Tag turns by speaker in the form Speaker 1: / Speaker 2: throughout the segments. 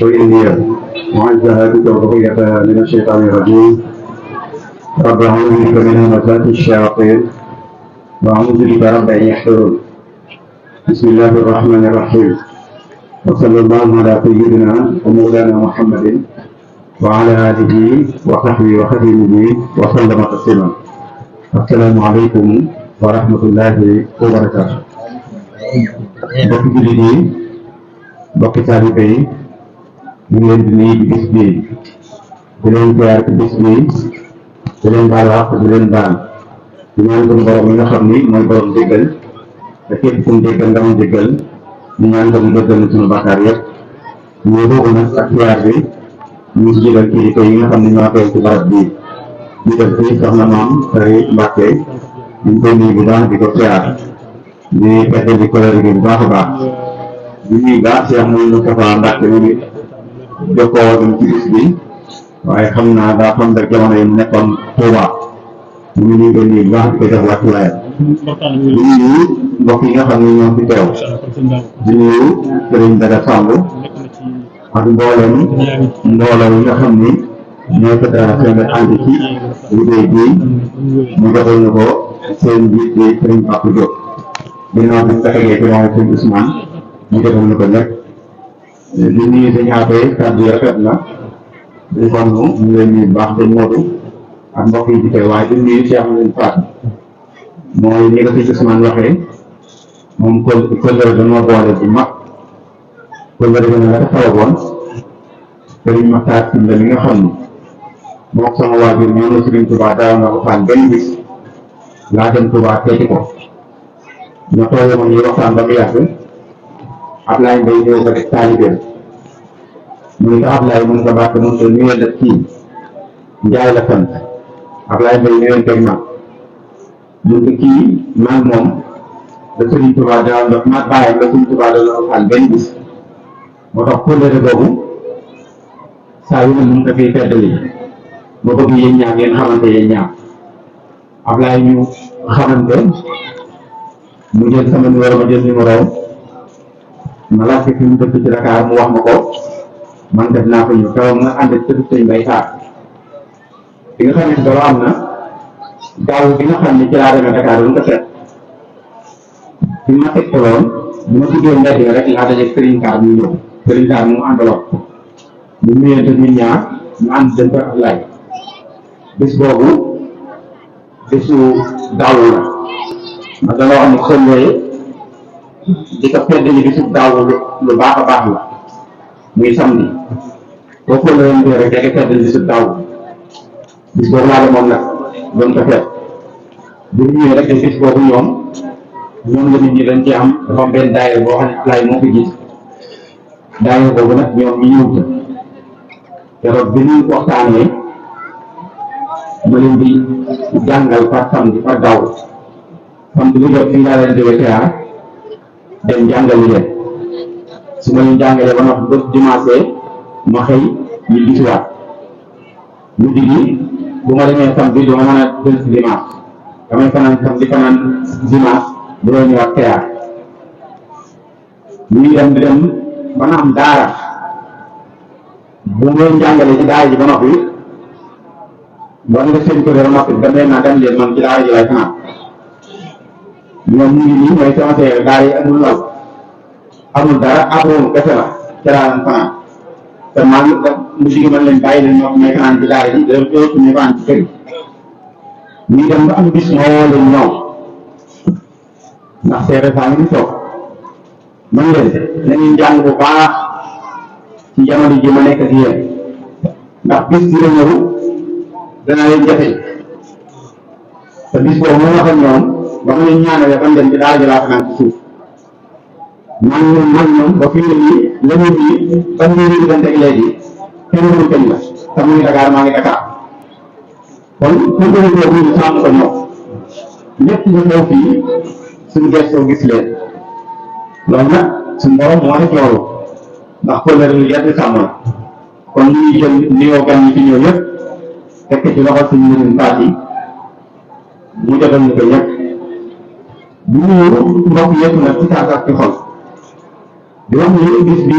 Speaker 1: وإني معزها بك وبقية من الشيطان الرجيم رب أعوذ بك من همزات الشياطين وأعوذ بك رب أن يحضرون بسم الله الرحمن الرحيم وصلى الله على سيدنا ومولانا محمد وعلى آله وصحبه وخديمه وسلم تسليما السلام عليكم ورحمة الله وبركاته mbokki jullit yi mbokki taalibe yi ñu ngi leen di nuyu ci bis bii di leen ziar ci bis bii di leen baal wax di leen baal di ñaan suñu borom mi nga xam ni mooy borom jéggal te képp ku mu jéggal nga mu jéggal ñu ñaan ko mu jéggal suñu bàkkaar yëpp ñu boobu nag ak ziar bi ñu ci jëgal kilifa yi nga xam ne ñoo teew ci barab bii ñu def ci soxna maam Sëriñ Mbàkke ñu ngi koy nuyu bu baax di ko ziar di fexe di ko bu baax a baax di nuyu baax Cheikh Moustapha Mbacke mi ngi jokkoo dem ci bis bi waaye xam naa daa xam rek jamono yi mu nekkoon Touba ñu ngi koy nuyu bu baax di ko jox wàccuwaayam di nuyu mbokk yi nga xam ne ñoo fi teew di nuyu Serigne Daga Samb ak mboolem mbooloo yi nga xam ni ñoo fédération bi ànd ci liggéey bii ñu joxal ñu ko seen njiit bi Serigne Papa Diop ginnaaw bi nga tegee ci loxo sëñ Ousmane ñu defal ñu ko nekk di nuyu sëñ Afee kàddu yi rafet na di kon ñu ngi leen nuyu bu baax dañ mootu ak mbokk yi di koy waaye di nuyu Cheikh Mouhamed Fatou mooy ni ko sëñ Ousmane waxee moom kóllëre dañoo boole bu mag kóllëre bi nga dafa xawagoon Sëriñ Maxtaar Sylla mi nga xam ni moom sama waajur ñoom la Sëriñ Tuubaa daaw na ko faan benn bis laa dem Tuubaa teeti ko ma toogee moom ñu waxtaan ba mu yàgg Ablaye Mbaye ñëw ko def taalibeem mu ne ko Ablaye mun nga bàq mun ko nuyoo def kii Njaay la sant Ablaye Mbaye ñëwee teg ma mun ko kii maag moom da Sëriñ Tuubaa daaw ndox maag bàyyam la Sëriñ Tuubaa da la waxtaan benn bis moo tax kóllëre boobu saa yu ne mun ko fiy feddali ma bëgg yéen ñaar ngeen xamante yéen ñaar Ablaye ñu xamante mu jël sama numéro ma jël numéro ma laajte fi mu dëkk ci Dakar mu wax ma ko man def naa ko ñu kaw nga ànd ak sëñ Mbay Saar bi nga xam ne dara am na daaw bi nga xam ne ci laa demee Dakar lu ko seet fi ma teg ko loon bu ma duggee mbedd rek laa dajeeg Serigne Sarr mu ñëw Serigne Sarr mu àndaloon ñu nuyante ñun ñaar ñu ànd dem ko Ablaye bés boobu bésu daaw la ma dama wax ni xëllee di ko feddali bi su daaw lu baax a baax la muy samedi boo xëllee rek da koy feddali bi su daaw bis boobu laa demoon nag doon ko fekk bu ñu ñëwee rek de bis boobu ñoom la nit ñi dañ ci am dafa am benn daayira boo xam ne Ablaye moo ko gis daayira boobu nag ñoom ñu ñëw te keroog bi ñu waxtaanee ma leen di jàngal par samedi par daaw kon bu ñu jot fii laa leen jógee Kayar dem jàngali leen su ma leen jàngalee ba noppi ba dimanche ma xëy ñu gisuwaat mujj gi bu ma demee samedi du ma mën a jël si dimanche damay fanaan samedi fanaan dimanche bu doon ñëwaat Kayar ñuy dem di dem ba na am daara bu ma leen jàngalee ci daara ji ba noppi ba nga seen ko ba noppi dem leen naa dem leen man ci daara ji lay fanaan ñoom ñu ngi nii mooy sama seere daara yi amul law amul dara amoon kese la ca laa leen fanaan te maa ngi mujj gi man leen bàyyi leen ñoo may fanaan ci daara ji da dootu ñu fanaan ci kër ñu dem ba am bis moo woo leen ñëw ndax seere saa ngi toog man leen nañuy jàng bu baax ci jamono ji ma nekk ak yéen ndax bis dina ñëw danaa leen jafe te bis boobu moo wax ak ñoom ba ma leen ñaanalee ban dem ci daara ji laa fanaan ci suuf man ñoom ba fi mu ne nii la ñu nii ban ñu ngi diggante ak léegi kenn mënu kañ la te mu ngi Dakar maa ngi Dakar kon pour que ñu ñu sàmm ko ñoom ñëpp ñu ñëw fii suñu gëstoo gis leen loolu nag suñu borom moo def loolu ndax kóllëre lu yàgg sàmm la kon ñu ngi jël nuyoo gan yi fi ñëw yëpp fekk ci loxo suñu mënuñ baat yi mu jotal ñu ko ñëpp bu ñu mbokk yëpp nag ci saa ci xol di wax ni bis bi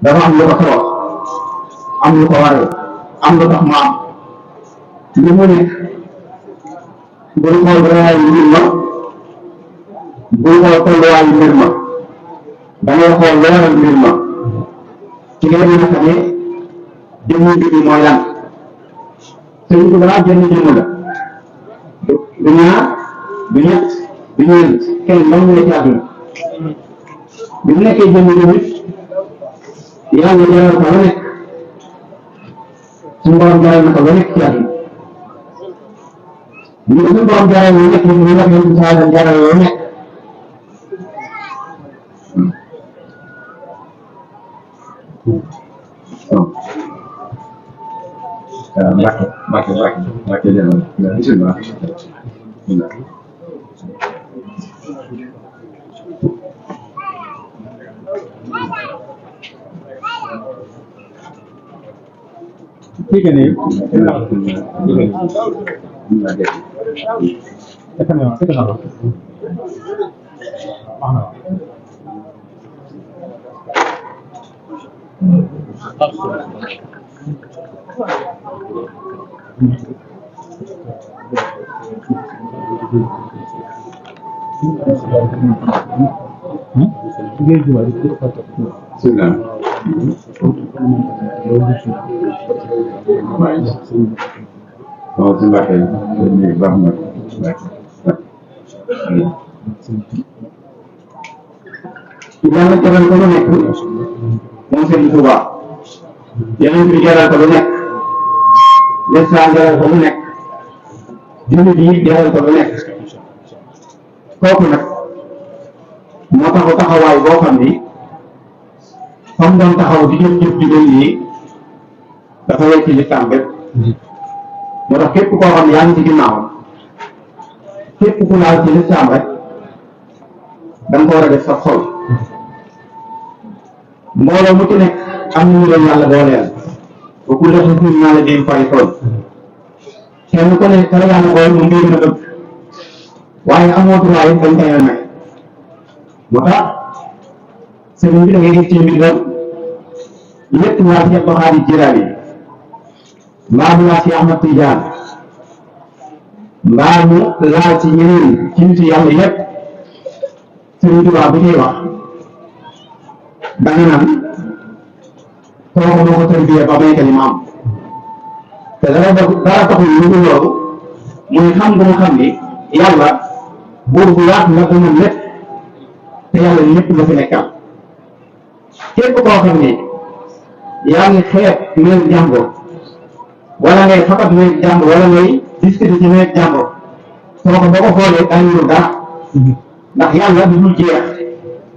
Speaker 1: dafa am lu ko sabab am lu ko waral am lu tax mu am li mu nekk bul xool rëyaayu mbir ma bul xool tolluwaayu mbir ma da ngay xool lu waral mbir ma ci ngay mën a xamee jëmm mbir mi mooy lan sëñ bi balaa jënd jëmm la du ñaar du ñett du ñeent kenn dong ne ci àdduna bi mu nekkee jëmm tamit yàlla jaral ko lu nekk suñu borom jaral na ko lu nekk ci àdduna ñu suñu borom jaral lu nekk ñu wax yéen saa leen jaral lu nekk Mbacke jërëjëf bisimilah.
Speaker 2: ठीक है नहीं
Speaker 1: Bisimilah. waaw si Mbacke baax na yàlla jaral ko lu nekk moom Serigne Touba yeneen bi jaral ko lu nekk l'islam jaral ko lu nekk jullit yi jaral ko lu nekk kooku nag moo taxaw taxawaay boo xam ni comme doon taxaw di jëf-jëf jigéen yi dafa wecc ci l'islam bépp moo tax képp koo xam yaa ngi ci ginnaawam képp ku laal ci l'islam rek da nga ko war a def sa xol mbooloo mu ci nekk am na ñu leen yàlla booleel ba ku def suñ naa la déem fay tool kenn ku ne kala yàlla boole mu ngi gën a bëgg waaye amoo droit yi dañ koy may moo tax sëriñ bi da ngay gis ci mbir doon lépp waa ci Abdou Khadir Jilaani mbaa mu laa ci Ahmad Tijaan mbaa mu laa ci ñeneen ci nit yàlla yépp Sëriñ Tuubaa bu ñuy wax danga naan kooku moo ko tarbiyee ba may kalimaam te dara taxul lu dul loolu muy xam nga mu xam ni yàlla buur bu yaatu la ko mën lépp te yàlla lépp la fi nekkal képp koo xam ni yaa ngi xeeb néeg jàmbur wala ngay fakat néeg jàmbur wala ngay discuter ci néeg jàmbur kooku boo ko xoolee daañu lu dara ndax yàlla du dul jeex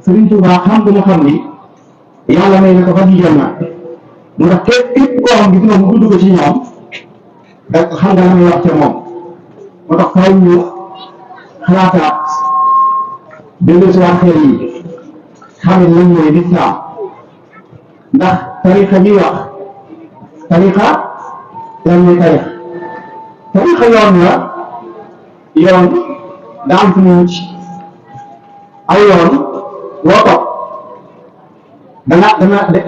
Speaker 1: Sëriñ Tuubaa xam nga mu xam ni yàlla may na ko fa di jël na mu tax képp koo xam gis nga mu dugg ci ñoom da xam nga la muy wax ca moom moo tax faaw ñu xalaataat dellu si waat xel yi xam ne lan mooy lislaam ndax tarixa ñuy wax tarixa lan mooy tarixa yoon la yoon daa am fu mu aw yoon boo topp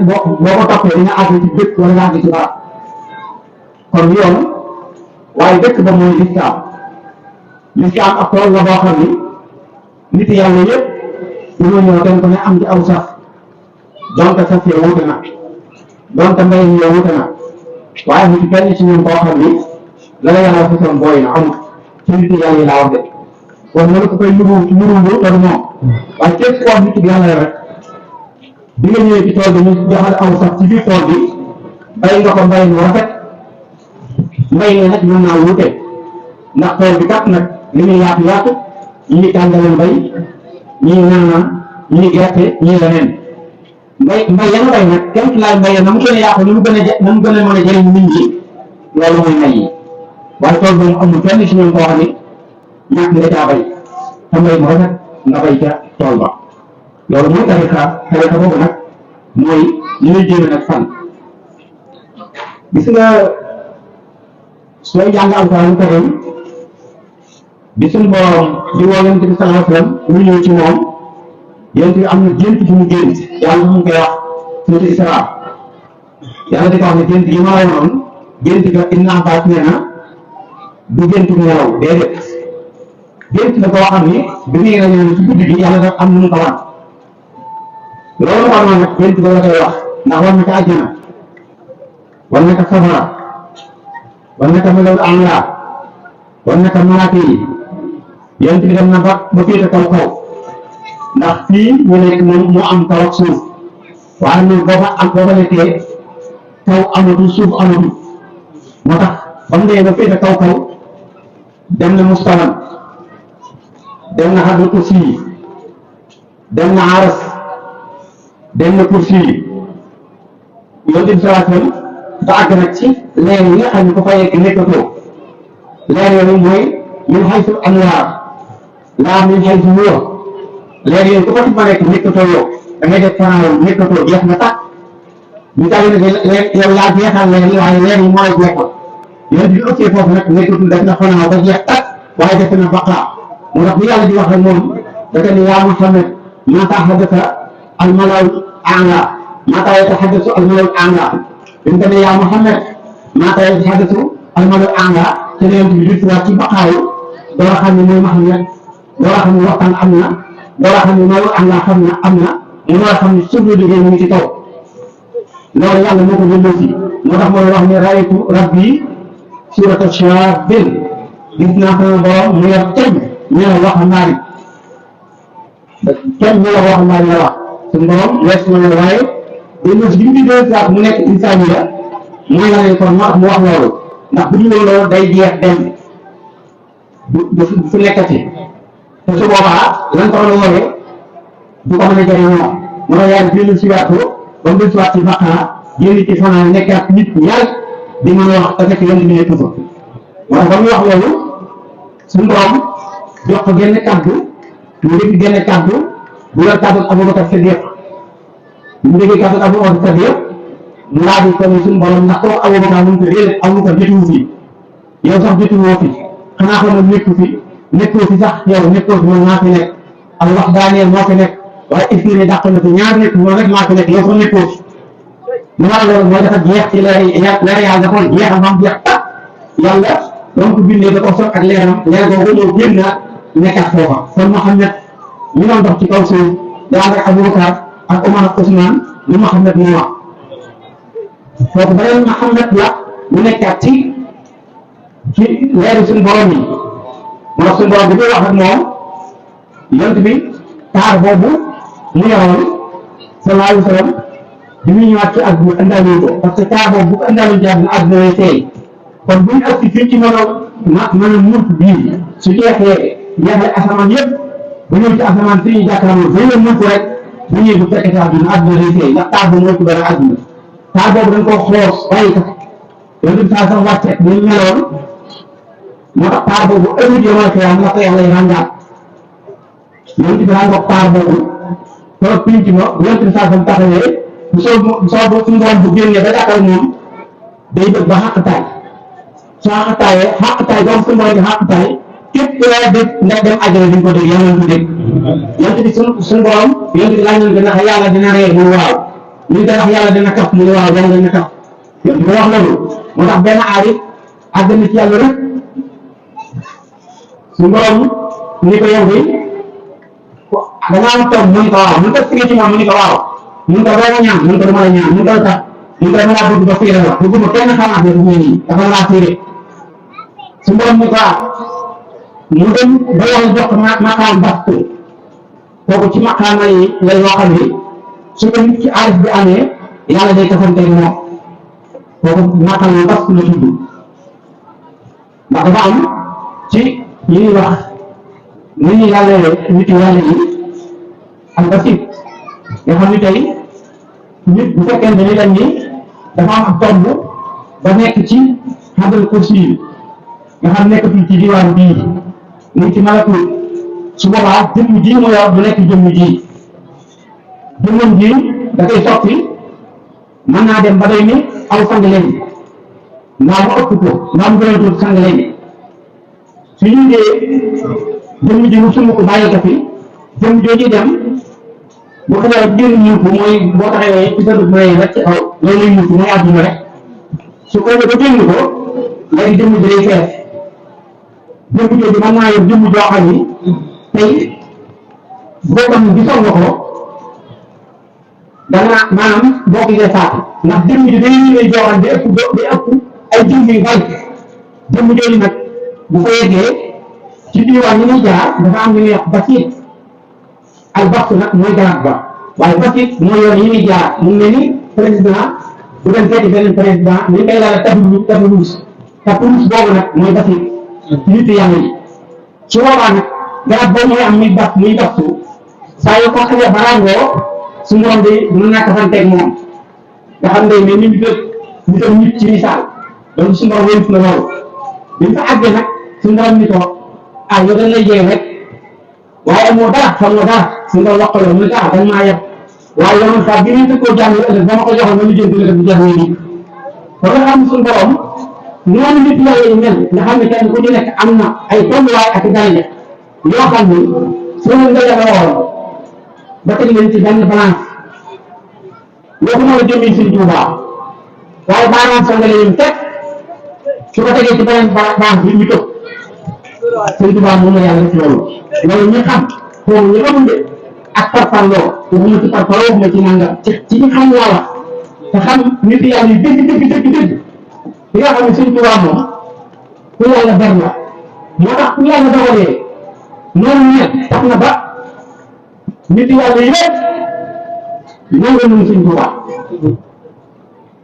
Speaker 1: boo ko toppee di nga àgg ci dëkk wala nga àgg ci barab kon yoon waaye dëkk ba mooy lislaam ak tool la boo xam ni nit yàlla yëpp dañoo ñëw dem ko ne am ci aw sax donte sax yow wute na donte mbay mi yow wute na waaye mu ci benn ci ñun boo xam ni la la yàlla façon booy na amul ci nit yàlla yi laa wax de kon mënu ko koy nuru tool moom waaye képp koo nit yàlla rek bi nga ñëwee ci tool bi ñu joxal aw sax ci biir tool bi bay nga ko mbay mu rafet mbay mi nag mën naa wute ndax tool bi kat nag li muy yaatu ñii tàngale mbay ñii naanaan ñii gerte ñii leneen mbay ya nga bay nag kenn laay mbay na mu gën a yaatu na mu gën a mën a jëriñ nit ñi loolu mooy mbay yi waaye tool bi mu amul kenn si ñoom koo xam ne ñàkk nga caa bay te mbay mu rafet nga bay ca tool ba loolu mooy tarixa boobu nag mooy li ñuy jéem nag fan gis nga sooy jàng alxuraan karim bi suñu borom di woo yonent bi sallallahu alayhi wa sallam ñu ñëw ci moom yonent bi am na gént fi mu gént yàlla mu ngi koy wax suuti Isra yàlla di ko wax ne gént yi ma la woon gént ga Ibn Abbas nee na du géntu nelaw déedéet gént la koo xam ni bi muy rañaan ci guddi gi yàlla daf am nu mu ko wan loolu war na nag gént ba la koy wax ndax war na ko àjjana war na ko safara war na ko melal amla war na ko malaaka yi yonent bi dem na ba féete kaw kaw ndax fii ñu nekk moom moo am kaw ak suuf waaye nag boo fa nekkee kaw amatul suuf amatul moo tax ba mu dee ba féete kaw kaw dem na mustawan dem na xadul kursi yi dem na aras dem na kursi yi yonent bi sallallahu alayhi wasallam ba àgg nag ci leer yi nga xam ne ko fa yegg nekkatoo leer yooyu mooy min haythu anwaar laa min haythu nuur leer yooyu ku ko ci ma nekk nekkatoo yow da ngay def fanaaw nekkatoo jeex nga tàkk ñu tax ne yow yaa jeexal leer yi waaye leer yi mooy jeexal yonent bi ëppee foofu nag nekkatul def na fanaaw ba jeex tàkk waaye def na baqaa moo tax bu yàlla di wax rek moom dafa ne yaa Muhammad mata hadatha al malaa'u a'la mata yatahaddathu al malaa'u a'la dañ ko ne yaa Muhammad mata yatahaddathu al malaa'u a'la te yonent bi di ci baqaayu doo xam ne mooy Muhammad doo xam ne waxtaan am na doo xam ne malaa'u a'la am na mu war a xam ne suuf la liggéey mu ngi ci kaw loolu yàlla moo ko jëndoo si moo tax mooy wax ne raaytu rabbi suurata shaabin gis naa sama borom mu yor kenn ñela waxambaane kenn ñela waxambaane la wax suñu borom wees na ne waaye dina si bi deux saat mu nekk insaani la mooy la ne kon moo tax mu wax loolu ndax bu ñu loolu day jeex dem du fu nekkati te su boobaa lan ko mën a woowee du ko mën a jëriñoo moo tax yàlla dellu si waatu ba mu dellu si waat ci baqara génn ci fanaan nekkaat nit ku yàlla di mën a wax te fekk yoon bi nekk fa moo tax ba muy wax loolu suñu borom jox ko genn kàddu mu dégg genn kàddu bu la kàddu Abubakar Sadiq mu dégg kàddu Abubakar Sadiq mu laaj ko ni suñu borom ndax koo Abubakar mu ko réer Abubakar jotuwu fi yow sax jotuwoo fi xanaa xamoon nekkoo fi sax yow nekkoo fi man maa fi nekk al wax daaneel moo fi nekk waaye expliqué dàq na fi ñaar nekk moom rek maa fi nekk yow sax nekkoo fi lu ma loolu mooy dafa jeex ci leer yàlla dafa jeexal ba mu jeex tàkk yàlla donc bindee da ko sot ak leeram leer boobu ñëw génn na nekkaat foofa kon Muhammad ñu doon dox ci kaw suuf daa ak Abubakar ak Omar ak Ousmane lu Muhammad moo wax kooku beneen Muhammad la mu nekkaat ci leeru suñu borom yi moo tax suñu borom bi koy wax ak moom yont bi taar boobu mu yoroon sallallahu alayhi wa sallam bi muy ñëwaat ci àdduna andaalee ko parce que taar boobu bu ko andaalee ci àdduna lay teey kon bu ñu agsi fii ci mën a munt bii su jeexee asamaan yëpp ba ñëw ci asamaan fi ñuy jàkkaarloo ba ñëw munt rek bu ñëwee bu fekkee àdduna lay teey ndax taar boobu moo ci bëri àdduna taar boobu dañ koo xoos bàyyi ko yonent bi saa sax wàcce ni meloon moo tax taar boobu ëllëg yomal xiyaam la ko yàlla ràngaat yonent bi ràngoog taar boobu toog pinc ma yonent bi saa sax taxawee bu soo suñu borom bu génnee ba jàkkal moom day jóg ba xàqtaay soo xàqtaay boobu suñu borom di xàqtaay képp ku la dégg nga dem àjjana di nga ko dégg yàlla na ko dégg yonent bi suñu borom yonent bi laaj nañ ko ndax yàlla dina ree mu waaw ñu ngi wax yàlla dina kaf mu ne waaw yàlla dina kaf yonent bi wax loolu moo tax benn aarif àgg na ci yàlla rek suñu borom ni ko yow bi da ngaa toog mu ni ko waaw mu ko sigee ci moom mu ni ko waaw mun ko doo ñaan mun ko dama la ñaan mun ko tax mun ko dama laa bëgg ba fiire la bëgg ma kenn xamaat ne bu mel nii dafa laa fiire su borom ni ko mu dem ba yàlla jox ko maqaam bastu kooku ci maqaama yi lay yoo xam ne su ko nit ci aarif bi amee yàlla day kafanteeg moom kooku maqaama bastu la tudd ndax dafa am ci yi ñuy wax ni ñuy yàlla nit yàlla yi ak basit nga xam ni tey nit bu fekkente ni dañ ni dafa am ak tomb ba nekk ci xadal kursi yi nga xam nekkatul ci diwaan bii mu ci malakul su boobaa jëmm ji mu yor du nekk jëmm ji jëmmam ji da koy soppi mën naa dem ba doy ni aw sang leen mbaa mu ëpp ko mbaa mu gën a tuut sang leen su ñu dee jëmm ji mu sumb ko bàyyi ko fi jëmm jooju dem
Speaker 3: bu ko defee jënd muutu mooy boo taxawee ci sa dugub mooy rek ci kaw loolu lay muutu mooy àdduna rek su ko defee ba jënd ko léegi jëmm ji day fees jëmm jooju mën naa yor jëmm joo xam ni tey boo xam ne gisoon nga ko dana maanaam boo gisee faatu ndax jëmm ji day ñëwee joo xam day ëpp ay jëmm yu bari jëmm jooju nag bu ko yeggee ci diwaan yi muy jaar dafa am lu ñuy wax basiit al baxtu nag mooy garab ba waaye basiit mooy yoon yi muy jaar mu mel ni président bu dem seeti beneen président ni koy laal tapis rouge boobu nag mooy basiit ci nit yàlla yi su boobaa nag garab boobu mooy am muy baxtu saa yoo ko xamee baraangoo su moom day mën naa kafanteeg moom nga xam ne mais ñu doon nit ci misaal donc su borom wéntu na loolu bi mu fa àggee nag su borom ni ko ah yow dañ lay jege rek waaye amoo dara xamoo dara su borom wax ko loolu mu ne ah dañ maa yeb waaye yow saa bi ñu tëkkoo jàng ëllëg ba ma ko joxoon ma lijjanti la bu jeex nii ba nga xam suñu borom noonu nit yàlla yi mel nga xam ne kenn ku ci nekk am na ay tolluwaay ak daraja yoo xam ni suñu nga yàlla waxoon ba teg leen ci benn balance waxuma la jëmee Sëriñ Tuubaa waaye baaraam soo nga leen teg su ko tegee ci beneen balance bi ñu tëb Sëriñ Tuubaa moom la yàlla ci loolu loolu ñu xam foofu ñu xamul de ak parparloo waxuma ci parparloo waxuma ci nangam ci ñu xam yàlla te xam nit yàlla yi dëgg li nga xam ne Sëriñ Tuubaa moom ku yàlla ber la moo tax ku yàlla dogalee noonu ñett tax na ba nit yàlla yi yëpp nangu nañu Sëriñ Tuubaa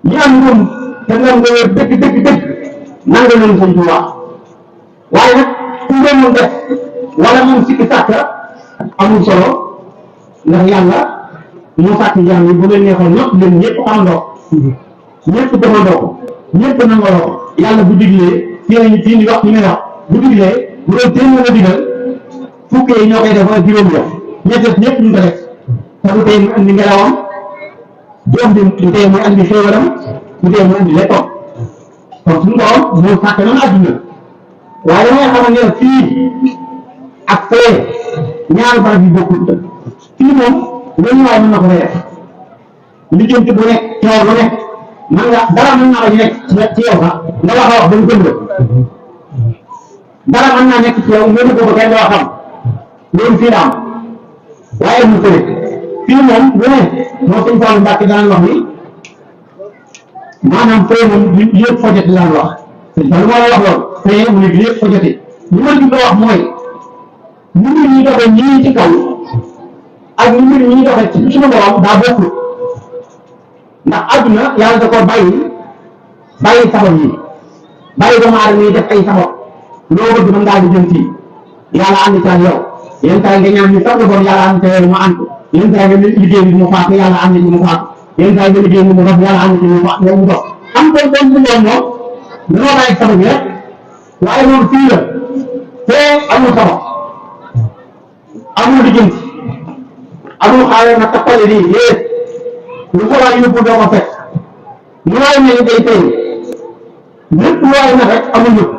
Speaker 3: ñi am ngëm te ngëm nga wér dëgg nangu nañu Sëriñ Tuubaa waaye nag ku ngëmul def wala moom sikki sàkk amul solo ndax yàlla moo sàkk jaam yi bu leen neexoon ñëpp xamandoo ñëpp defandoo ko ñëpp nangoo ko yàlla bu diglee fii ni wax ñu ne wax bu diglee bu doon téeméer a digal fukk yi ñoo koy def wala juróom ñëpp ñu ko def te bu tey mu andi ngelawam du tey muy andi xéewalam du tey muy andi leppam kon suñu borom moo sàkk noonu adduna waaye damay xamal ne fii ak fee ñaari barab yi bokkul fii moom loolu waaye mën na ko fay def lijjanti bu nekk coow lu nekk man nga dara mën naa nekk ci yow sax nga wax a wax ba mu gën dara mën naa nekk ci yow nga dugg ko kenn doo xam loolu fii la am waaye mu fële fii moom lu ne moo suñ Fallu Mbàkke daan wax ni maanaam fee moom yëpp fojati daan wax suñ Fallu moo la wax loolu fee mu ne yëpp fojati li ma jublu wax mooy ñu mbir ñi doxee ñii ci kaw ak ñu mbir ñi doxee ci suñu borom daa bokkul ndax adduna yàlla da koo bàyyi sabab yi bàyyi doomu aadama yi def ay sabab loo bëgg mën ngaa di jëm fii yàlla ànd ca yow yéen saa yi nga ñaan ñu sax bon yàlla ànd ca yow mu ànd yéen saa yi nga liggéey bi mu faatu yàlla ànd ci mu faatu yéen saa yi nga liggéey bi mu dox yàlla ànd ci mu faatu yow mu dox am ko doon mu doon moom dañoo bàyyi sabab yi rek waaye loolu fii la fee amul sabab amul lijjanti amul xaaral na tappale nii yéen lu ko waay yóbbu doo ko fekk lu waay mel ni day feeñ lépp lu waay na rek amul yëpp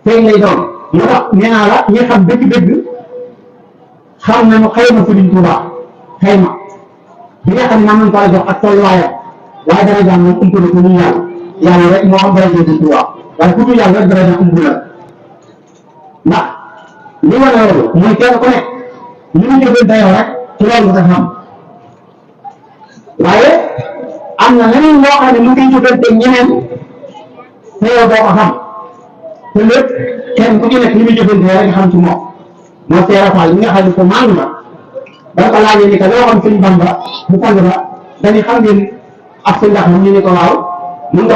Speaker 3: feeñ lay doon moo tax nee naa la ñi xam dëgg-dëgg xam nañu xayma Sëriñ Tuubaa xayma bi nga xam ne am nañu ko la jox ak tolluwaayam waaye dara jàng moom ump na ko ñu yàlla rek moo xam dara jëm Sëriñ Tuubaa waaye ku dul yàlla rek dara jàng ump la ndax li wane loolu mooy kenn ku nekk li mu jógee dayoo rek ci loolu nga xam waaye am na leneen loo xam ne mu ngi jógante ñeneen te yow doo ko xam te lépp kenn ku ci nekk li muy jógante rek nga xam ci moom moo Seera Faal mi nga xam ne ko maandu la ba ko laajee ni que loo xam Sëñ Bamba bu tàng ba dañuy xam ngeen ak seen ndax ñu ne ko waaw mun nga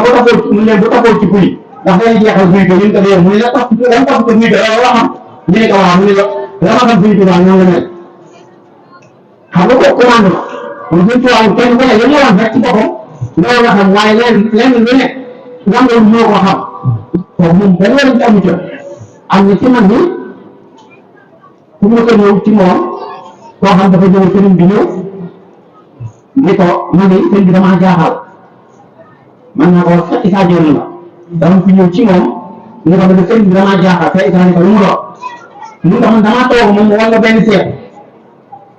Speaker 3: bu taxaw ci kuy ndax dañuy jeexal kuy ko ñun ko dee mu ne la tax dañ tax ko kuy ko loo xam ñu ne ko waaw mu ne la ma xam Sëñ Tuubaa ñoo nga mel xam nga ko commande la kon Sëñ Tuubaa kenn ku ne dañoo wax rek ci boppam loolu nga xam waaye lenn lu nekk nga xam loolu moo ko xam kooku moom benn wér ci amu ca am na ci man ni ku ma ko ñëw ci moom koo xam dafa ñëw sëriñ bi ñëw ni ko man de sëriñ bi damaa jaaxal man naa ko wax sax Issa Dione la dama fi ñëw ci moom ni ko man de sëriñ bi damaa jaaxal te Issa ni ko lu mu doon mun nga man damaa toog moom wala benn seet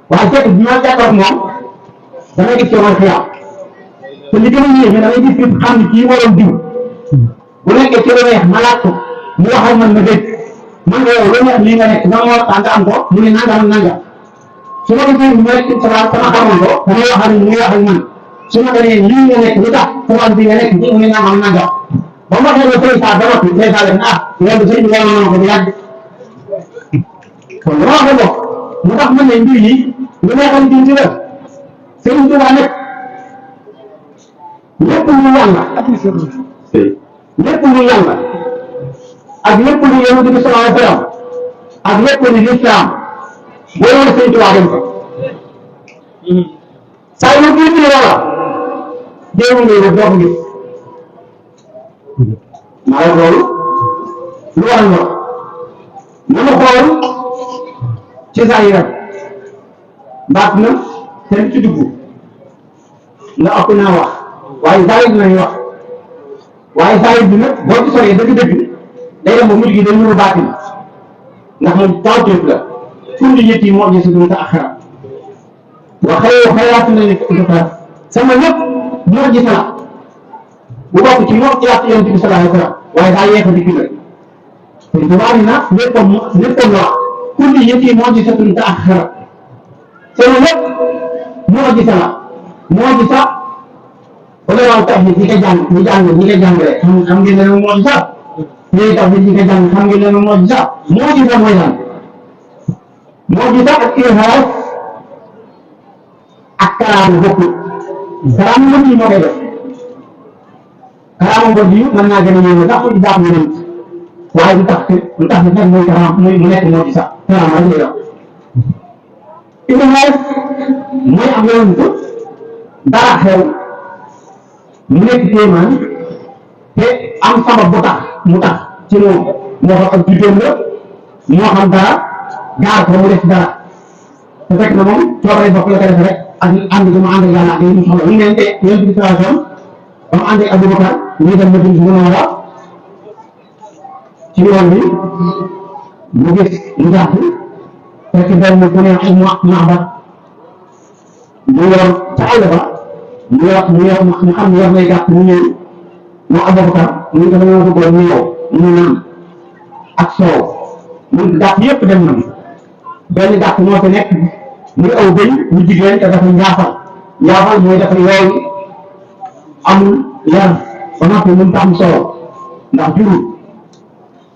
Speaker 3: waaye fekk bi ma jàkkoor moom damay gis yomal xiyaam te li gën a yéeme damay gis nit xam ni kii waroon diw bu nekkee ci lu neex ma laaj ko mu wax ak man ma dégg man nga yow lu neex lii nga nekk nga ma waxtaan nga am ko mu ne nangam nangam su ma gisee mu nekk sama xamoon ko damay wax ak mu wax ak man su ma demee lii nga nekk lu tax sama bi nga nekk ci mu ne nangam nangam ba ma xëy na tey saa ba noppi tey saa leen loolu sëñ bi waroon na ko bu yàgg kon dama wax ko mu tax man ne mbir yi lu neexal ci la sëñ Tuubaa nekk lépp lu yàlla lépp lu yàlla ak lépp lu yonent bi sallallahu alayhi wa sallam ak lépp lu lislaam boo yor sëñ Tuubaa dem ko saa yu ma gis loola jéem ngay def doo ko gis maa yor loolu lu waral lool nanu xool ci saa yi rek baat na seen ci dugg nga ëpp naa wax waaye saa yi dinañ wax waaye saa yi bi nag boo ci soree dëgg-dëgg day dem ba mujj gi day ñëw baatin ndax moom tawteef la kulli yëtti moo gis duñ ko axara wa xayraatu na ne sama lépp moo gis la bu bokk ci moo ci yàq yonent bi sallallahu alayhi wa sallam waaye daa yeex a dikk la te tubaab yi nag léppam la kulli yëtti moo gis duñ ko axara sama lépp moo gis la moo gis wala waaw tax ñi ko jàng ñi ko jàngale xam ngeen ne moo gis ñi tax ñi ko jàng xam ngeen ne moo gis moo gis mooy lan moo gis ak irhaas ak kalaam bokkul kalaam mbër yi moo koy def kalaam mbër yi mën naa gën a ñëw sax ci jàpp ñu waaye lu tax nag muy kalaam muy mu nekk moo gis kalaam rek lay def irhaas mooy am yoon dara xew mu nekk téemaan te am sabab bu tax mu tax ci moom moo xam ak juddoom la moo xam dara gaar ko mu def dara te fekk na moom coobare bopp la ko def rek ak ànd gi mu ànd ak yàlla ak yi mu soxla ñu leen te yonent bi sallallahu alayhi wasallam ba mu ànd ak Abubakar ñu dem ba dund mën a war ci yoon bi mu gis mu jàpp fekk benn ku ne ay Ma'bad mu yor ca àll ba mu xam ne yor lay gàtt mu ñëw mu Abubakar ñu ko dañoo bëggoon ñëw ñu naan ak soow mun gàtt yëpp dem nañu benn gàtt moo fi nekk muy aw bëy ñu jigéen te dafa njaafal mooy dafa yooyu amul yar ba noppi mun ta am soow ndax jurul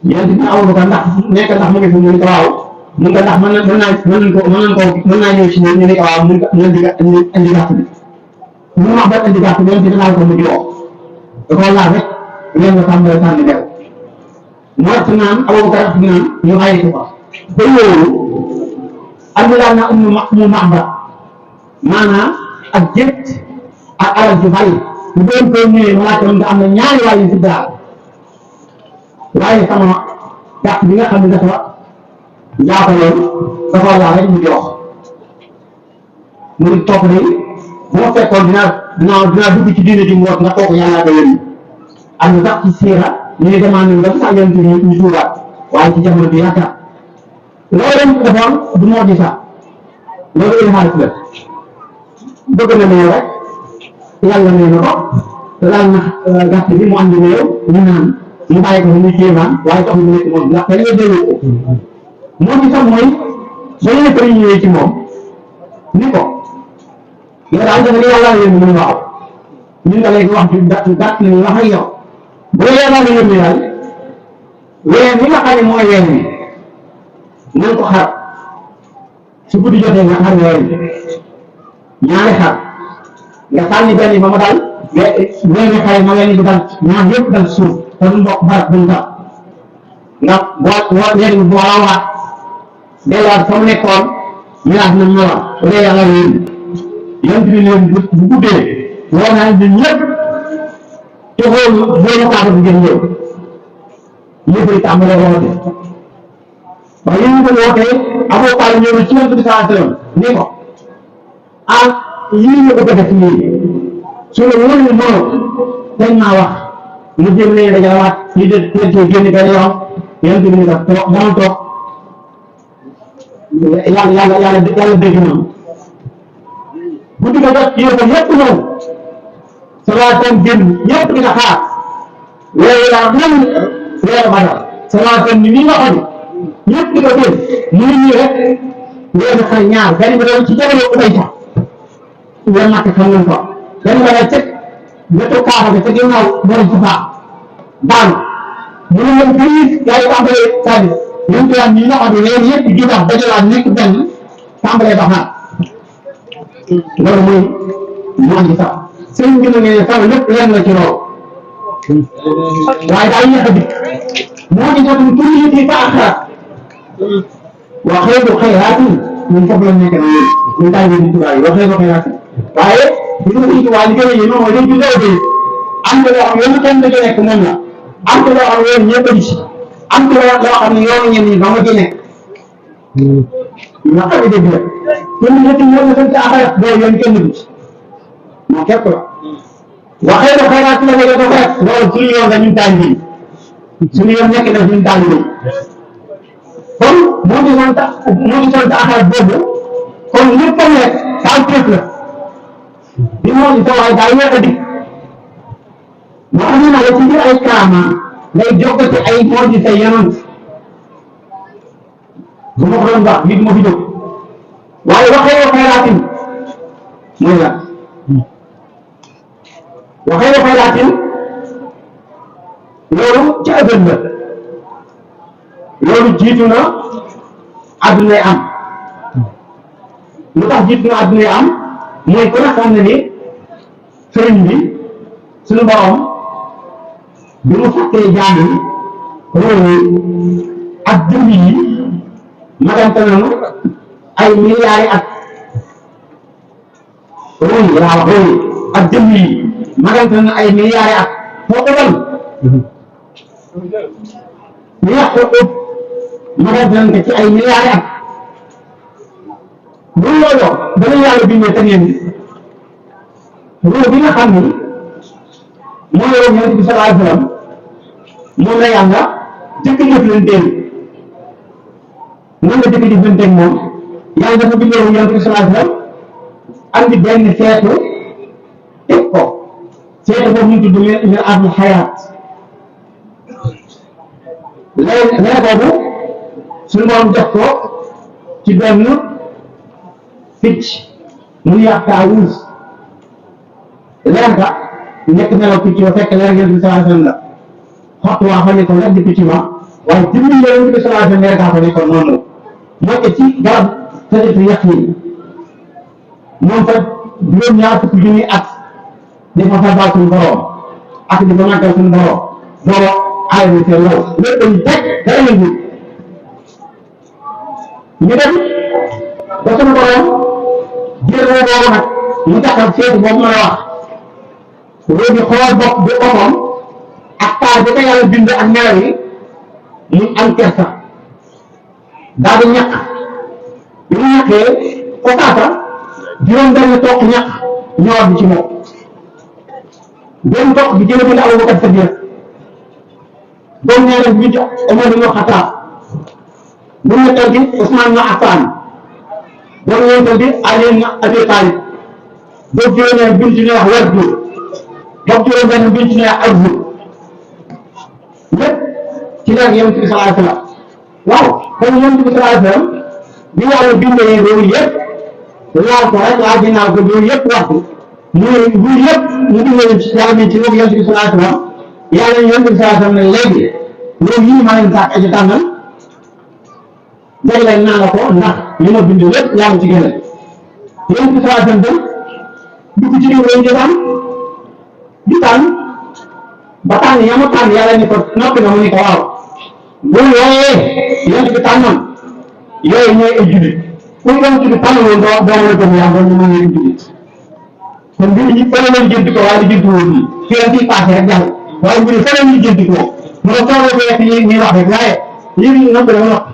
Speaker 3: yéen dina Abubakar ndax nekk ndax mu ngi fi mu ne ko waaw mun nga ndax mën naa ñëw si ñoom ñu ne ko waaw mun nga indi gàtt bi mu wax ba indi gàtt ñoom dina laal ko mu jox da koo laal rek ngeen nga tàmbalee sànni dew mu wax naan Abubakar ak naan ñu bàyyi ko fa ba yooyu alhamdulilah naa mu Ma'bad maanaam ak jët ak alal ju bari bu doon ko ñëwee ma laajte nga am na ñaari waay yu si daal waaye sama gàtt bi nga xam ne dafa jaafaloon dafa laal rek mu jox mu ngi topp ni bu ma fekkoon dinaa dugg ci diine ji mu wax nga kooku yàlla ko yónni am na sax ci siira ñu ne demande nañ dafa sax yonent bi ñu tuubaat waaye ci jamono bi yaakaar loolu lañ ko defoon du moo di sax loolu ilhaaris la bëgg na meew rek yàlla nee na ko laal na gàtt bi mu andi meew ñu naan mu bàyyi ko muy kéemaan waaye tax mu nekk moom ndax dañ la déglu ko moo di sax mooy ba ñu nekk ñëwee ci moom ni ko yow daal dafa ne yàlla yéen mu waaw ñun nga léegi wax ci gàtt nañu wax ak yow bu la yàlla la yónnee daal ween mi nga xam ne mooy ween bi nañ ko xar su guddi jotee nga xar ween bi ñaari xar nga sànni benn ba ma dal ween bi xare ma ween bi dal ñaar yëpp dal suuf te du mbokk barak duñ dal nga boo ween bi boo waat delluwaat fa mu nekkoon ñu naan dina ñëwaat bu dee yàlla yéen yéen bi leen bu guddee woo naa leen ñëpp ci xool boo kaata bi ngeen ñëw ñëpp ay tàmbalee woote waaye yéen ko wootee amoo paal ñëw na ci yonent bi sallallahu alayhi wasallam ni ko ah yii nga bëgg a def nii su la wóor ni mënoo dañ maa wax mu jéem leen dajalawaat ñu de leen cee génn benn yoon yonent bi ni ko toog dama toog yàlla dégg na bu di ko jot yéen ñëpp ñëw salaatam génn ñëpp di nga xaar weeru yaa nan weeru Badar salaatam ni nga xam ñëpp di ko génn mu ngi nii rek weeru xar ñaar benn bi doon ci jamono ubay sax weer màkk xam ngeen ko benn ba cëg wetu kaaba ga ca ginnaaw borom ci baax daanu mu ne leen fii yaa ngi tàmbalee sànni ñun ci wàllu ñi nga xam ne weer yëpp jubaat dajalaat nekk benn tàmbalee baxaat loolu mooy moo ngi sax sëriñ bi ne sama lépp leen la ci loolu waaye daa yéex a dikk moo ngi jotum tur yi ci baaxaat waa xëy na xëyaatin ñun foofu la nekk nii ñu taal di tubaab yi waxee ko xëyaatin waaye bu ñu ko waa li gën a yéeme mooy dañ ci loolu am na loo xam yoonu kenn dañu nekk moom la am na loo xam yoon ñëpp a gis am na loo xam ne yoonu ñenn ñi ba ma ci nekk nga xam ne dëgg la ñun ñëpp ñoo na sant affaire boobu yoon kenn du ci moo képp la waxee ko xëyaatin la nekk ko fekk loolu suñu yoon la ñun taal bi suñu yoon nekk na ñun taal bi kon moo ngi sant affaire boobu kon lépp a nekk taal képp la bi moo ngi tawaay daa yéex a dikk moo xam ne nag ci biir ay kaama ngay jokkati ay moo di say yonent bu ma ko doon wax nit moo fi jóg waaye waxee wa xayraatin mooy la waxee wa xayraatin loolu ci ëllëg la loolu jiitu na addunay am lu tax jiitu na addunay am mooy ku ne xam ne ni sëriñ bi suñu borom bi mu fàttee jaam yi réew ak jëmm yi magante nañu ay milliards at réew laa wax réew ak jëmm yi magante nañu ay milliards at foo ko dal ñu wax ko ëpp magante nañu ci ay milliards at bu looloo dana yàlla bindee te ngeen réew bi nga xam ni mooy yow Yonent bi sallallahu alayhi wa sallam moom la yàlla jëkk jëflanteel nan la jëkk jëflanteeg moom yàlla dafa bindee Yonent bi sallallahu alayhi wa sallam andi benn seetu teg ko seetu boobu ñu tudd min ardil xayaat leer boobu suñu moom def ko ci benn picc mu yàq Taawus leer ga nekk melaw picc ba fekk leer Yonent bi sallallahu alayhi wa sallam la xottu waa fa nekkoon rek di picc ma waaye jëmmi Yonent bi sallallahu alayhi wa sallam leer gaa fa nekkoon noonu nekk ci garab sajatu yaqin moom fa juróom-ñaar fukki junni at di fa sabal suñu borom ak di fa màggal suñu borom booba aay bi seen lool lépp dañu teg dara yëngu ñu dem ba suñu borom jël boobu nag mu taxal seetu boobu ma la wax léegi xool bopp bi boppam ak taal bi ko yàlla bind ak melaw yi mu am kersa daal di ñaq bi mu ñaqee fokaata juróom benn toq ñaq ñëwaat bi ci moom benn toq bi jële bi la Abubakar Sadiq doom ñaareel bi jox Omar ibn Khattab bu ñetteel bi Ousmane ibn Affan doom ñeenteel bi Ali ibn Abi Talib doom juróomeel bi ñu wax Wardu doom juróom benn bi ñu wax Arzu lépp ci leer Yonent bi sallallahu alayhi wa sallam waaw kon Yonent bi sallallahu alayhi wa sallam bi yàlla bindee réew yëpp laal ko rek laal ginnaaw ko réew yëpp waxtu muy bu yëpp ñu dimbali ci yàlla mi ci loolu Yonent bi sallallahu alayhi wa sallam yàlla Yonent bi sallallahu alayhi wa sallam ne léegi réew yii ma leen tàkk aji tànnal jagleel naa la ko ndax li ma bind lépp yaa ngi ci gën a Yonent bi sallallahu alayhi wa sallam dugg ci biir réew am di tànn ba tànn ya mu tànn yàlla ni ko noppi na mu ni ko waaw bu yooyee Yonent bi tànnoon yooyu ñooy ay jullit pour Yonent bi tànn woon doo mën a gëm yàlla ñu mën leen jullit kon mbir ñi fële lañ jënd ko waaye di jënd woon nii fi leen ciy passé rek jàll waaye mbir fële ñu jënd ko mu ne soxla ko yegg ñuy wax rek waaye lii ñu noppi dama noppi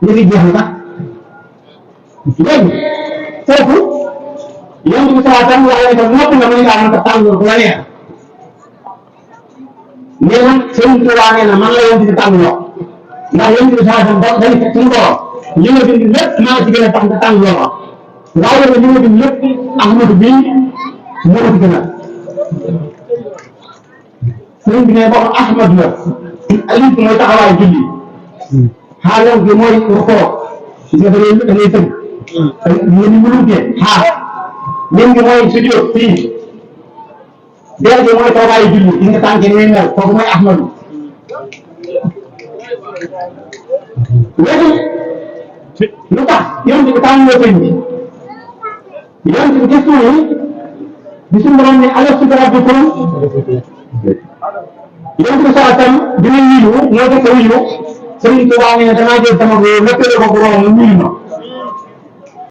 Speaker 3: ñu ngi jeex na léegi foofu Yonent bi saa tam wax ne ko noppi na mu ne laa mën ko tànn ko la neex mais nag Sëriñ Tuubaa nee na man la Yonent bi tànn loo ndax Yonent bi saa tam dañu fekk suñu borom li nga bind lépp maa ci gën a tax nga tànn loo waaye nag li ma gën lépp Ahmadu bii moo ma ci gënal sëriñ bi ne boo Ahmad la alif mooy taxawaayu julli xaaral gi mooy rukoo nga da ngay tënk ngeen ni mulutee xaar ngeen gi mooy sujjóot fii deel gi mooy toogaayu julli yi nga tànk ni mel kooku mooy Ahmadu léegi lu tax yonent bi tànn loo sëñ bi yonent bi question yi bi suñu borom ne alastu bi rabbikum yonent bi saa tam dina wiyu moo dëkk wiyu Sëriñ Tuubaa ne danaa jël sama góor lëkkale ko borom mu wiyu ma